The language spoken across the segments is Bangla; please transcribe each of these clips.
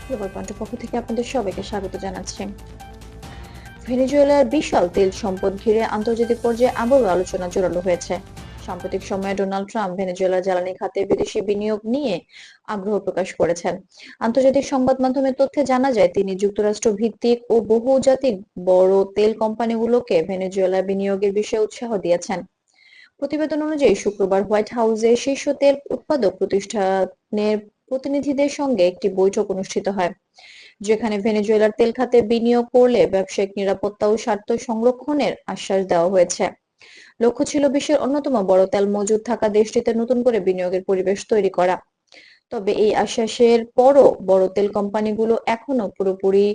গ্লোবাল পয়েন্টের পক্ষ থেকে আপনাদের সবাইকে স্বাগত জানাচ্ছি। ভেনেজুয়েলার বিশাল তেল সম্পদ ঘিরে আন্তর্জাতিক পর্যায়ে আবারও আলোচনা জোরালো হয়েছে। সাম্প্রতিক সময়ে ডোনাল্ড ট্রাম্প ভেনেজুয়েলার জ্বালানি খাতে বিদেশি বিনিয়োগ নিয়ে আগ্রহ প্রকাশ করেছেন। আন্তর্জাতিক সংবাদ মাধ্যমের তথ্যে জানা যায়, তিনি যুক্তরাষ্ট্র ভিত্তিক ও বহুজাতিক বড় তেল কোম্পানিগুলোকে ভেনেজুয়েলার বিনিয়োগের বিষয়ে উৎসাহ দিয়েছেন। প্রতিবেদন অনুযায়ী শুক্রবার হোয়াইট হাউসে শীর্ষ তেল উৎপাদক প্রতিষ্ঠানের প্রতিনিধিদের সঙ্গে একটি বৈঠক অনুষ্ঠিত হয়, যেখানে ভেনেজুয়েলার তেল খাতে বিনিয়োগ করলে ব্যবসায়িক নিরাপত্তা ও স্বার্থ সংরক্ষণের আশ্বাস দেওয়া হয়েছে। লক্ষ্য ছিল বিশ্বের অন্যতম বড় তেল মজুদ থাকা দেশটিতে নতুন করে বিনিয়োগের পরিবেশ তৈরি করা। তবে এই আশ্বাসের পরও বড় তেল কোম্পানিগুলো এখনো পুরোপুরি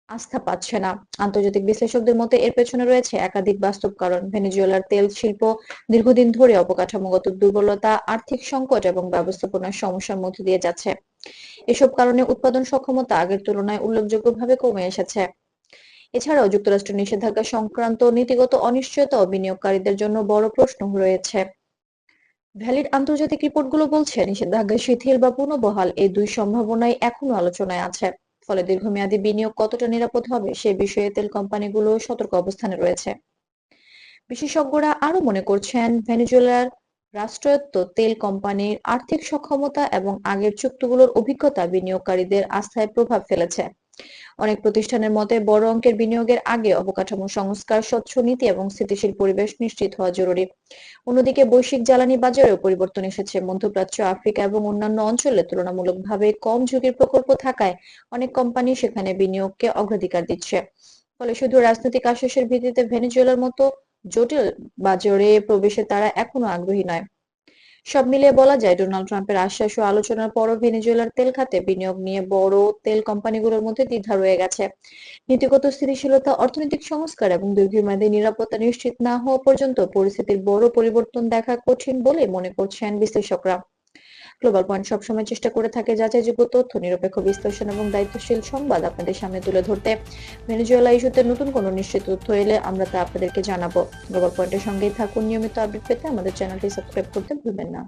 আস্থা পাচ্ছে না। আন্তর্জাতিক বিশ্লেষকদের মতে এর পেছনে রয়েছে একাধিক বাস্তব কারণ। ভেনেজুয়েলার তেল শিল্প দীর্ঘদিন ধরে অবকাঠামোগত দুর্বলতা, আর্থিক সংকট এবং ব্যবস্থাপনার সমস্যার মধ্য দিয়ে যাচ্ছে। এসব কারণে উৎপাদন সক্ষমতা আগের তুলনায় উল্লেখযোগ্যভাবে কমে এসেছে। এছাড়াও যুক্তরাষ্ট্রের নিষেধাজ্ঞা সংক্রান্ত নীতিগত অনিশ্চয়তাও বিনিয়োগকারীদের জন্য বড় প্রশ্ন রয়েছে। ভ্যালিড আন্তর্জাতিক রিপোর্টগুলো বলছে, নিষেধাজ্ঞা শিথিল বা পুনর্বহাল এই দুই সম্ভাবনাই এখনো আলোচনায় আছে। ফলে দীর্ঘমেয়াদী বিনিয়োগ কতটা নিরাপদ হবে সে বিষয়ে তেল কোম্পানিগুলো সতর্ক অবস্থানে রয়েছে। বিশেষজ্ঞরা আরো মনে করছেন, ভেনেজুয়েলার রাষ্ট্রায়ত্ত তেল কোম্পানির আর্থিক সক্ষমতা এবং আগের চুক্তিগুলোর অভিজ্ঞতা বিনিয়োগকারীদের আস্থায় প্রভাব ফেলেছে। অনেক প্রতিষ্ঠানের মতে, বড় অঙ্কের বিনিয়োগের আগে অবকাঠামো সংস্কার, স্বচ্ছ নীতি এবং স্থিতিশীল পরিবেশ নিশ্চিত হওয়া জরুরি। অন্যদিকে বৈশ্বিক জ্বালানি বাজারেও পরিবর্তন এসেছে। মধ্যপ্রাচ্য, আফ্রিকা এবং অন্যান্য অঞ্চলে তুলনামূলকভাবে কম ঝুঁকির প্রকল্প থাকায় অনেক কোম্পানি সেখানে বিনিয়োগকে অগ্রাধিকার দিচ্ছে। ফলে শুধু রাজনৈতিক আশ্বাসের ভিত্তিতে ভেনেজুয়েলার মতো জটিল বাজারে প্রবেশে তারা এখনো আগ্রহী নয়। সব মিলিয়ে বলা যায়, ডোনাল্ড ট্রাম্পের আশ্বাস ও আলোচনার পরও ভেনেজুয়েলার তেল খাতে বিনিয়োগ নিয়ে বড় তেল কোম্পানিগুলোর মধ্যে দ্বিধা রয়ে গেছে। নীতিগত স্থিতিশীলতা, অর্থনৈতিক সংস্কার এবং দীর্ঘমেয়াদী নিরাপত্তা নিশ্চিত না হওয়া পর্যন্ত পরিস্থিতির বড় পরিবর্তন দেখা কঠিন বলে মনে করছেন বিশ্লেষকরা। গ্লোবাল পয়েন্ট সবসময় চেষ্টা করে থাকে যাচাইযোগ্য তথ্য, নিরপেক্ষ বিশ্লেষণ এবং দায়িত্বশীল সংবাদ আপনাদের সামনে তুলে ধরতে। ভেনেজুয়েলা ইস্যুতে নতুন কোনো নিশ্চিত তথ্য এলে আমরা তা আপনাদেরকে জানাবো। গ্লোবাল পয়েন্টের সঙ্গেই থাকুন। নিয়মিত আপডেট পেতে আমাদের চ্যানেলটি সাবস্ক্রাইব করতে ভুলবেন না।